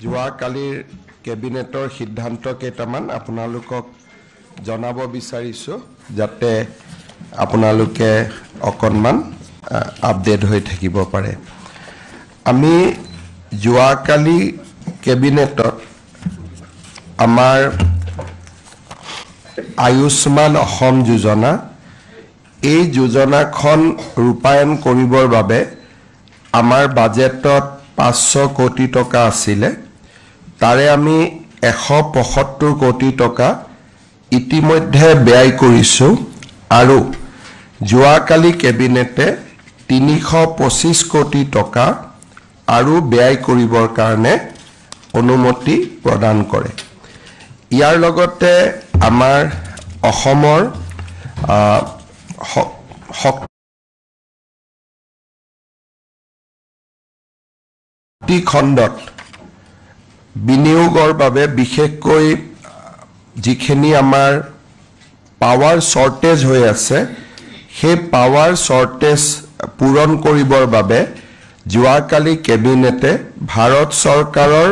যোৱাকালিৰ কেবিনেটৰ সিদ্ধান্ত কেইটামান আপোনালোকক জনাব বিচাৰিছো যাতে আপোনালোকে অকণমান আপডেট হৈ থাকিব পাৰে। আমি যোৱাকালি কেবিনেটত আমাৰ আয়ুষ্মান অসম যোজনা এই যোজনাখন ৰূপায়ণ কৰিবৰ বাবে আমাৰ বাজেটত 500 কোটি টকা আছিলে। তাৰে আমি 175 কোটি টকা ইতিমধ্যে ব্যয় কৰিছো আৰু যোৱাকালি কেবিনেটে 325 কোটি টকা আৰু ব্যয় কৰিবৰ কাৰণে অনুমতি প্ৰদান কৰে। ইয়াৰ লগতে আমাৰ অসমৰ খণ্ডত বিনিয়োগৰ বাবে বিশেষকৈ যিখিনি আমাৰ পাৱাৰ শৰ্টেজ হৈ আছে সেই পাৱাৰ শৰ্টেজ পূৰণ কৰিবৰ বাবে যোৱাকালি কেবিনেটে ভাৰত চৰকাৰৰ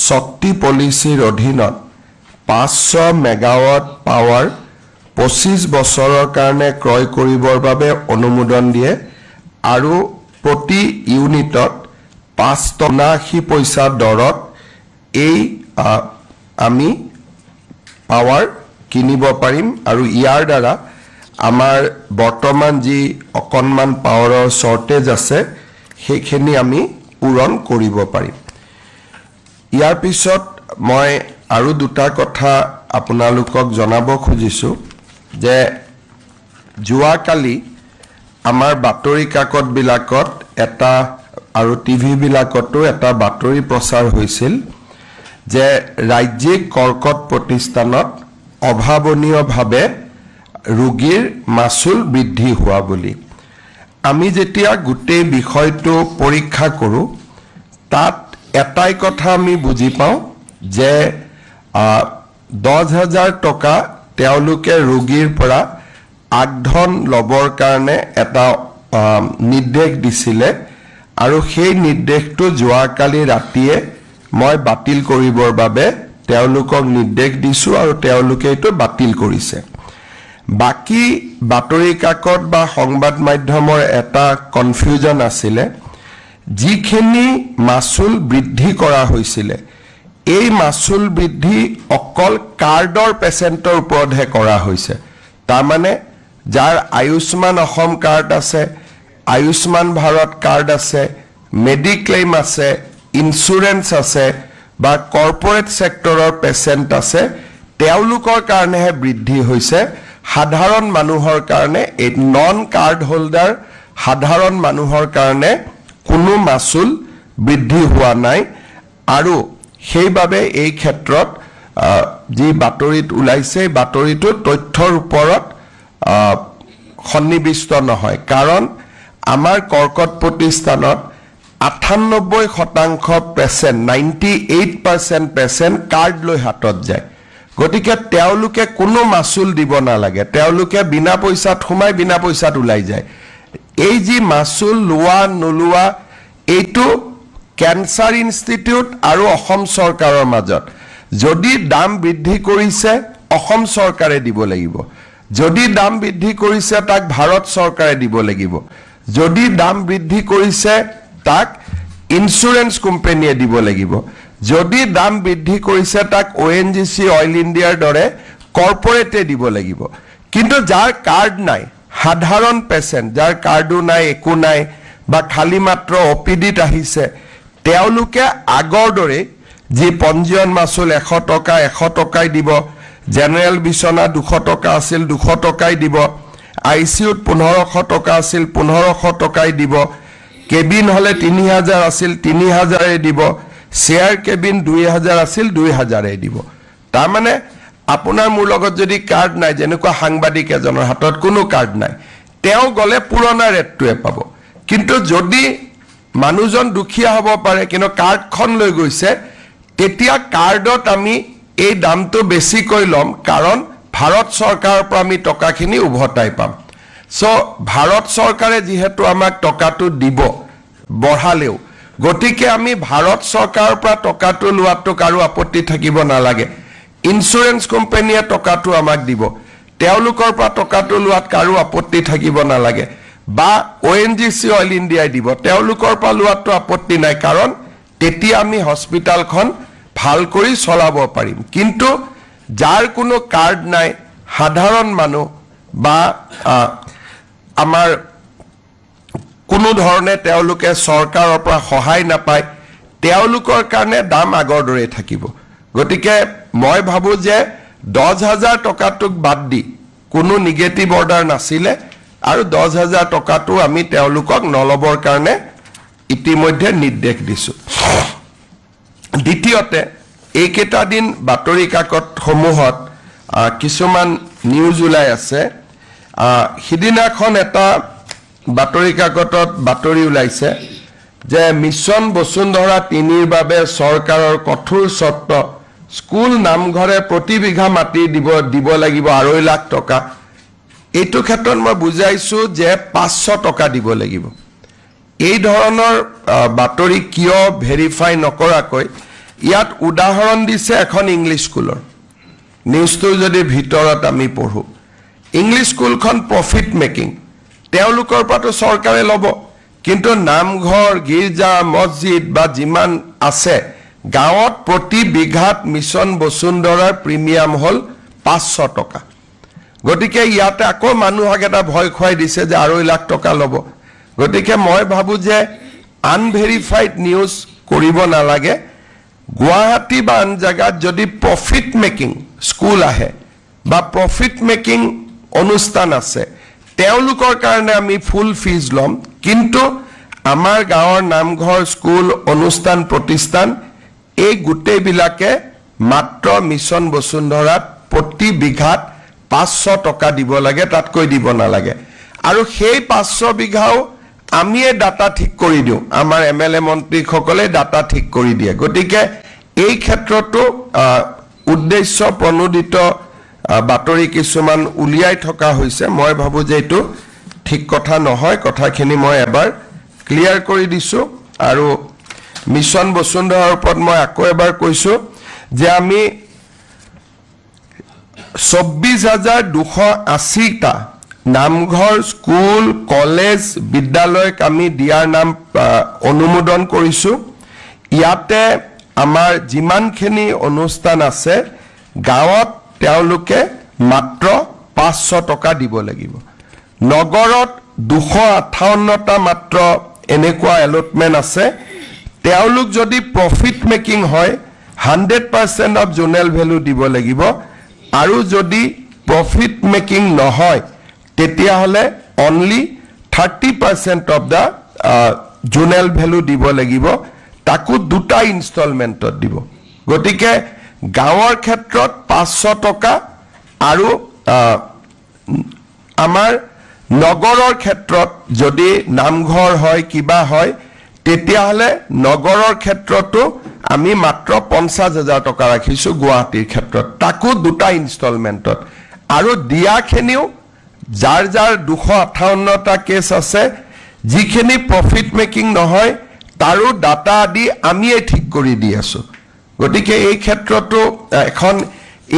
শক্তি পলিচিৰ অধীনত 500 মেগাৱাট পাৱাৰ 25 বছৰৰ কাৰণে ক্ৰয় কৰিবৰ বাবে অনুমোদন দিয়ে আৰু প্ৰতি ইউনিটত 5.79 পইচা দৰত এই আমি পাৱাৰ কিনিব পাৰিম আৰু ইয়াৰ দ্বাৰা আমাৰ বৰ্তমান যি অকণমান পাৱাৰৰ শৰ্টেজ আছে সেইখিনি আমি পূৰণ কৰিব পাৰিম। ইয়াৰ পিছত মই আৰু দুটা কথা আপোনালোকক জনাব খুজিছো যে যোৱাকালি আমাৰ বাতৰি কাকতবিলাকত এটা আৰু টিভি বিলাকতো এটা বাতৰি প্ৰচাৰ হৈছিল যে ৰাজ্যিক কৰ্কট প্ৰতিষ্ঠানত অভাৱনীয়ভাৱে ৰোগীৰ মাচুল বৃদ্ধি হোৱা বুলি। আমি যেতিয়া গোটেই বিষয়টো পৰীক্ষা কৰোঁ তাত এটাই কথা আমি বুজি পাওঁ যে 10,000 টকা তেওঁলোকে ৰোগীৰ পৰা আগধন ল'বৰ কাৰণে এটা নিৰ্দেশ দিছিলে আৰু সেই নিৰ্দেশটো যোৱাকালি ৰাতিয়ে মই বাতিল কৰিবৰ বাবে তেওঁলোকক নিৰ্দেশ দিছো আৰু তেওঁলোকে এইটো বাতিল কৰিছে। বাকি বাতৰি কাকত বা সংবাদ মাধ্যমৰ এটা কনফিউজন আছিলে যিখিনি মাচুল বৃদ্ধি কৰা হৈছিলে এই মাচুল বৃদ্ধি অকল কাৰ্ডৰ পেচেণ্টৰ ওপৰতহে কৰা হৈছে। তাৰমানে যাৰ আয়ুষ্মান অসম কাৰ্ড আছে, আয়ুষ্মান ভাৰত কাৰ্ড আছে, মেডিক্লেইম আছে, ইন্সুৰেন্স আছে বা কৰ্পোৰেট সেক্টৰৰ পেচেণ্ট আছে তেওঁলোকৰ কাৰণেহে বৃদ্ধি হৈছে। সাধাৰণ মানুহৰ কাৰণে এই নন কাৰ্ড হোল্ডাৰ সাধাৰণ মানুহৰ কাৰণে কোনো মাচুল বৃদ্ধি হোৱা নাই আৰু সেইবাবে এই ক্ষেত্ৰত যি বাতৰিত ওলাইছে বাতৰিটো তথ্যৰ ওপৰত সন্নিবিষ্ট নহয় কাৰণ আমাৰ কৰ্কট প্ৰতিষ্ঠানত 98% পেচেণ্ট 98% পেচেণ্ট কাৰ্ড লৈ হাতত যায়। গতিকে তেওঁলোকে কোনো মাচুল দিব নালাগে, তেওঁলোকে বিনা পইচাত সোমাই বিনা পইচাত ওলাই যায়। এই যি মাচুল লোৱা নোলোৱা এইটো কেন্সাৰ ইনষ্টিটিউট আৰু অসম চৰকাৰৰ মাজত। যদি দাম বৃদ্ধি কৰিছে অসম চৰকাৰে দিব লাগিব, যদি দাম বৃদ্ধি কৰিছে তাক ভাৰত চৰকাৰে দিব লাগিব, যদি দাম বৃদ্ধি কৰিছে তাক ইন্সুৰেন্স কোম্পানীয়ে দিব লাগিব, যদি দাম বৃদ্ধি কৰিছে তাক ONGC অইল ইণ্ডিয়াৰ দৰে কৰ্পোৰেটে দিব লাগিব। কিন্তু যাৰ কাৰ্ড নাই, সাধাৰণ পেচেণ্ট যাৰ কাৰ্ডো নাই একো নাই বা খালি মাত্ৰ OPDত আহিছে তেওঁলোকে আগৰ দৰে যি পঞ্জীয়ন মাচুল 100 টকা 100 টকাই দিব, জেনেৰেল বিচনা 200 টকা আছিল 200 টকাই দিব, ICUত 1500 টকা আছিল 1500 টকাই দিব, কেবিন হলে 3000 আছিল 3000 দিব, চেয়াৰ কেবিন 2000 আছিল 2000 দিব। তাৰমানে আপোনাৰ মোৰ লগত যদি কাৰ্ড নাই, যেনেকুৱা সাংবাদিক এজনৰ হাতত কোনো কাৰ্ড নাই, তেওঁ গলে পুৰণা ৰেটটোৱে পাব। কিন্তু যদি মানুহজন দুখীয়া হ'ব পাৰে কিন্তু কাৰ্ডখন লৈ গৈছে তেতিয়া কাৰ্ডত আমি এই দামটো বেছিকৈ ল'ম কাৰণ ভাৰত চৰকাৰৰ পৰা আমি টকাখিনি উভতাই পাম। সো ভাৰত চৰকাৰে যেহেতু আমাক টকাটো দিব বঢ়ালেও গতিকে আমি ভাৰত চৰকাৰৰ পৰা টকাটো লোৱাটো কাৰো আপত্তি থাকিব নালাগে ইন্স্যুৰেন্স কোম্পানীয়ে টকাটো আমাক দিব তেওঁলোকৰ পৰা টকাটো লোৱাত কাৰো আপত্তি থাকিব নালাগে বা ONGC অইল ইণ্ডিয়াই দিব তেওঁলোকৰ পৰা লোৱাটো আপত্তি নাই কাৰণ তেতিয়া আমি হস্পিটালখন ভাল কৰি চলাব পাৰিম কিন্তু যাৰ কোনো কাৰ্ড নাই সাধাৰণ মানুহ বা আমাৰ কোনো ধৰণে তেওঁলোকে চৰকাৰৰ পৰা সহায় নাপায় তেওঁলোকৰ কাৰণে দাম আগৰ দৰে থাকিব গতিকে মই ভাবো যে 10,000 টকাটোক বাদ দি কোনো নিগেটিভ অৰ্ডাৰ নাছিলে আৰু 10,000 টকাটো আমি তেওঁলোকক নলবৰ কাৰণে ইতিমধ্যে নিৰ্দেশ দিছো দ্বিতীয়তে এইকেইটা দিন বাতৰি কাকত সমূহত কিছুমান নিউজ ওলাই আছে হিদিনাখন এটা বাতৰি কাকতত বাতৰি ওলাইছে যে মিছন বসুন্ধৰা 3ৰ বাবে চৰকাৰৰ কঠোৰ চৰ্ত স্কুল নামঘৰে প্ৰতি বিঘা মাটি দিব লাগিব 2.5 লাখ টকা এইটো ক্ষেত্ৰত মই বুজাইছো যে 500 টকা দিব লাগিব এই ধৰণৰ বাতৰি কিয় ভেৰিফাই নকৰাকৈ ইয়াত উদাহৰণ দিছে এখন ইংলিছ স্কুলৰ নিউজটো যদি ভিতৰত আমি পঢ়ো ইংলিছ স্কুলখন প্ৰফিট মেকিং তেওঁলোকৰ পৰাটো চৰকাৰে ল'ব কিন্তু নামঘৰ গীৰ্জা মছজিদ বা যিমান আছে গাঁৱত প্ৰতি বিঘাত মিছন বসুন্ধৰাৰ প্ৰিমিয়াম হল 500 টকা গতিকে ইয়াতে আকৌ মানুহক এটা ভয় খুৱাই দিছে যে 2.5 লাখ টকা ল'ব গতিকে মই ভাবো যে আনভেৰিফাইড নিউজ কৰিব নালাগে গুৱাহাটী বা আন জায়গাত যদি প্ৰফিট মেকিং স্কুল আহে বা প্ৰফিট মেকিং অনুষ্ঠান আছে তেওঁলোকৰ কাৰণে আমি ফুল ফিজ লম কিন্তু আমাৰ গাঁৱৰ নামঘৰ স্কুল অনুষ্ঠান প্ৰতিষ্ঠান এই গোটেই বিলাকে মাত্ৰ মিছন বসুন্ধৰাত প্ৰতি বিঘাত 500 টকা দিব লাগে তাতকৈ দিব নালাগে আৰু সেই 500 বিঘাও আমিয়ে ডাটা ঠিক কৰি দিও আমাৰ MLA মন্ত্ৰী সকলে ডাটা ঠিক কৰি দিয়ে গতিকে এই ক্ষেত্ৰটো উদ্দেশ্য প্ৰণোদিত বাতৰি কিছুমান উলিয়াই থকা হৈছে মই ভাবো যে এটো ঠিক কথা নহয় কথাখিনি মই এবাৰ ক্লিয়াৰ কৰি দিছো আৰু মিছন বসুন্ধৰাৰ ওপৰত মই আকৌ এবাৰ কৈছো যে আমি 24,280 টা নামঘৰ স্কুল কলেজ বিদ্যালয়ক আমি দিয়াৰ নাম অনুমোদন কৰিছো ইয়াতে আমাৰ যিমানখিনি অনুষ্ঠান আছে গাঁৱত তেওঁলোকে মাত্ৰ 500 টকা দিব লাগিব নগৰত 258 টা মাত্ৰ এনেকুৱা এলটমেন্ট আছে তেওঁলোক যদি প্ৰফিট মেকিং হয় 100% অফ জোনেল ভ্যালু দিব লাগিব আৰু যদি প্ৰফিট মেকিং নহয় তেতিয়া হলে only 30% of the zonal value দিব লাগিব তাকো দুটা ইনষ্টলমেন্টত দিব গতিকে গাঁৱৰ ক্ষেত্ৰত 500 টকা আৰু আমাৰ নগৰৰ ক্ষেত্ৰত যদি নামঘৰ হয় কিবা হয় তেতিয়া হলে নগৰৰ ক্ষেত্ৰতো আমি মাত্ৰ 50,000 টকা ৰাখিছো গুৱাহাটীৰ ক্ষেত্ৰত তাকো দুটা ইনষ্টলমেন্টত আৰু দিয়াখিনিও যাৰ 258 টা কেছ আছে যিখিনি প্ৰফিট মেকিং নহয় তাৰো ডাটা আদি আমিয়ে ঠিক কৰি দি আছো গতিকে এই ক্ষেত্ৰতো এখন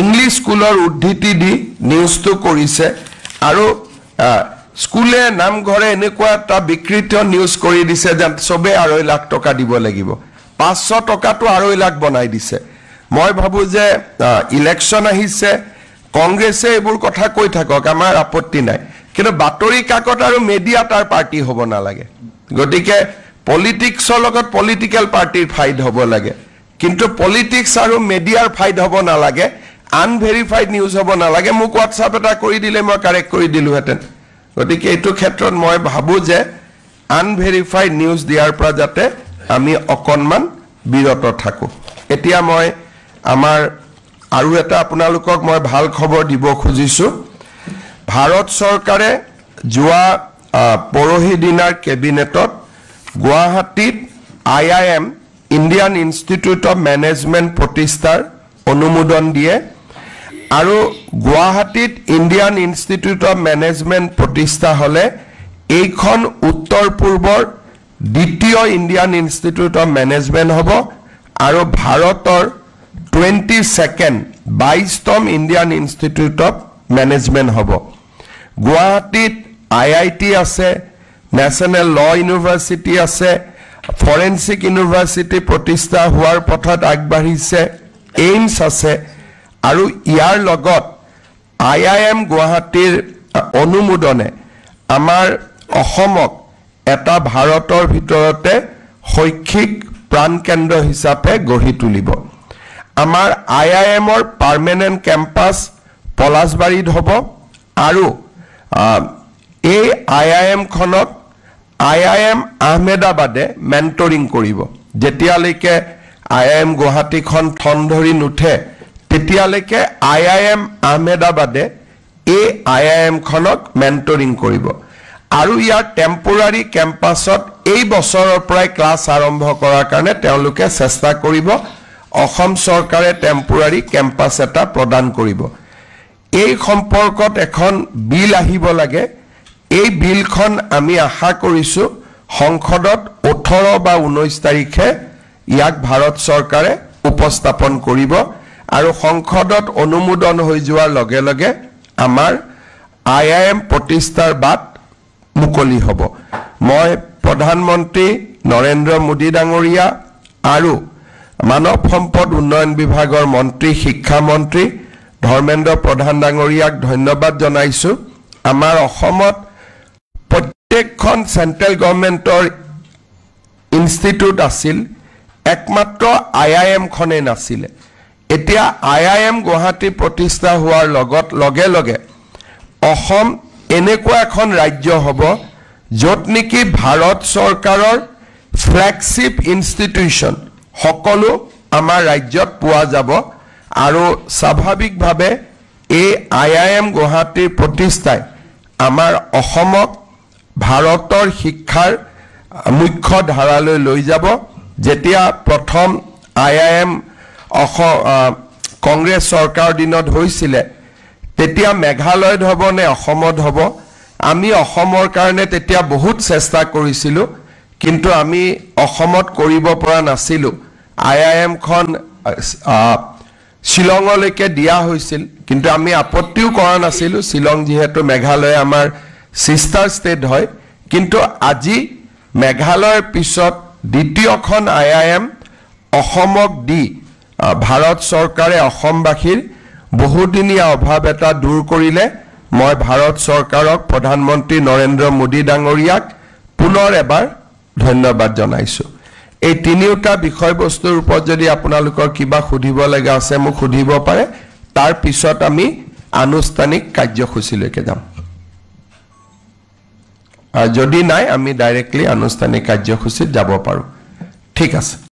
ইংলিছ স্কুলৰ উদ্ধৃতি দি নিউজটো কৰিছে আৰু স্কুলে নামঘৰে এনেকুৱা এটা বিকৃত নিউজ কৰি দিছে যে সবে 2.5 লাখ টকা দিব লাগিব 500 টকাটো 2.5 লাখ বনাই দিছে মই ভাবো যে ইলেকশন আহিছে কংগ্ৰেছে এইবোৰ কথা কৈ থাকক আমাৰ আপত্তি নাই কিন্তু বাতৰি কাকত আৰু মিডিয়া তাৰ পাৰ্টি হ'ব নালাগে গতিকে পলিটিক্সৰ লগত পলিটিক্যাল পাৰ্টিৰ ফাইট হ'ব লাগে কিন্তু পলিটিক্স আৰু মিডিয়াৰ ফাইট হ'ব নালাগে আনভেৰিফাইড নিউজ হ'ব নালাগে মোক WhatsApp এটা কৰি দিলে মই কাৰেক্ট কৰি দিলো হেতেন গতিকে এইটো ক্ষেত্ৰত মই ভাবো যে আনভেৰিফাইড নিউজ দিয়াৰ পৰা যাতে আমি অকনমান বিৰত থাকো এতিয়া মই আমাৰ আৰু এটা আপোনালোকক মই ভাল খবৰ দিব খুজিছো ভাৰত চৰকাৰে যোৱা পৰহি দিনাৰ কেবিনেটত গুৱাহাটীত IIM Indian institute of management প্ৰতিষ্ঠাৰ অনুমোদন দিয়ে আৰু গুৱাহাটীত ইণ্ডিয়ান ইনষ্টিটিউট অফ মেনেজমেন্ট প্ৰতিষ্ঠা হলে এইখন উত্তৰ পূৰ্বৰ দ্বিতীয় ইণ্ডিয়ান ইনষ্টিটিউট অফ মেনেজমেণ্ট হ'ব আৰু ভাৰতৰ 22ম ইণ্ডিয়ান ইনষ্টিটিউট অফ মেনেজমেণ্ট হ'ব গুৱাহাটীত IIT আছে নেশ্যনেল ল ইউনিভাৰ্চিটি আছে ফৰেনচিক ইউনিভাৰ্চিটি প্ৰতিষ্ঠা হোৱাৰ পথত আগবাঢ়িছে এইমছ আছে আৰু ইয়াৰ লগত IIM গুৱাহাটীৰ অনুমোদনে আমাৰ অসমক এটা ভাৰতৰ ভিতৰতে শৈক্ষিক প্ৰাণকেন্দ্ৰ হিচাপে গঢ়ি তুলিব আমাৰ IIMৰ পাৰ্মানেন্ট কেম্পাছ পলাশবাৰীত হ'ব আৰু এই IIM খনক IIM আহমেদাবাদে মেন্টৰিং কৰিব যেতিয়ালৈকে IIM গুৱাহাটীখন ঠন ধৰি নুঠে তেতিয়ালৈকে IIM আহমেদাবাদে এই IIM খনক মেন্টৰিং কৰিব আৰু ইয়াৰ টেম্পোৰাৰী কেম্পাছত এই বছৰৰ পৰাই ক্লাছ আৰম্ভ কৰাৰ কাৰণে তেওঁলোকে চেষ্টা কৰিব অসম চৰকাৰে টেম্পোৰাৰী কেম্পাছ এটা প্ৰদান কৰিব এই সম্পৰ্কত এখন বিল আহিব লাগে এই বিলখন আমি আশা কৰিছো সংসদত 18 বা 19 তাৰিখে ইয়াক ভাৰত চৰকাৰে উপস্থাপন কৰিব আৰু সংসদত অনুমোদন হৈ যোৱাৰ লগে লগে আমাৰ IIM প্ৰতিষ্ঠাৰ বাট মুকলি হ'ব মই প্ৰধানমন্ত্ৰী নৰেন্দ্ৰ মোদী ডাঙৰীয়া আৰু মানৱ সম্পদ উন্নয়ন বিভাগৰ মন্ত্ৰী শিক্ষা মন্ত্ৰী ধৰ্মেন্দ্ৰ প্ৰধান ডাঙৰীয়াক ধন্যবাদ জনাইছো আমাৰ অসমত প্ৰত্যেকখন সেন্ট্ৰেল গভৰ্নমেন্টৰ ইনষ্টিটিউট আছিল একমাত্ৰ IIM খনে নাছিল এতিয়া IIM গুৱাহাটী প্ৰতিষ্ঠা হোৱাৰ লগে লগে অসম এনেকুৱা এখন ৰাজ্য হ'ব য'ত নেকি ভাৰত চৰকাৰৰ ফ্ল্যাগশিপ ইনষ্টিটিউশন সকলো আমাৰ ৰাজ্যত পোৱা যাব আৰু স্বাভাৱিকভাৱে এই IIM গুৱাহাটীৰ প্ৰতিষ্ঠাই আমাৰ অসমক ভাৰতৰ শিক্ষাৰ মুখ্য ধাৰালৈ লৈ যাব যেতিয়া প্ৰথম IIM কংগ্ৰেছ চৰকাৰৰ দিনত হৈছিল তেতিয়া মেঘালয়ত হ'ব নে অসমত হ'ব আমি অসমৰ কাৰণে তেতিয়া বহুত চেষ্টা কৰিছিলো কিন্তু আমি অসমত কৰিব পৰা নাছিলো IIM খন শিলঙলৈকে দিয়া হৈছিল কিন্তু আমি আপত্তিও কৰা নাছিলো শিলং যেহেতু মেঘালয় আমাৰ সিস্টাৰ ষ্টেট হয় কিন্তু আজি মেঘালয়ৰ পিছত দ্বিতীয়খন IIM অসমক দি ভাৰত চৰকাৰে অসমবাসীৰ বহুদিনীয়া অভাৱ এটা দূৰ কৰিলে মই ভাৰত চৰকাৰক প্ৰধানমন্ত্ৰী নৰেন্দ্ৰ মোদী ডাঙৰীয়াক পুনৰ এবাৰ ধন্যবাদ জনাইছো এই তিনিওটা বিষয়বস্তুৰ ওপৰত যদি আপোনালোকৰ কিবা খুদিব লগা আছে মোক খুদিব পাৰে তাৰ পিছত আমি আনুষ্ঠানিক কাৰ্যসূচীলৈকে যাম আৰু যদি নাই আমি ডাইৰেক্টলি আনুষ্ঠানিক কাৰ্যসূচীত যাব পাৰো ঠিক আছে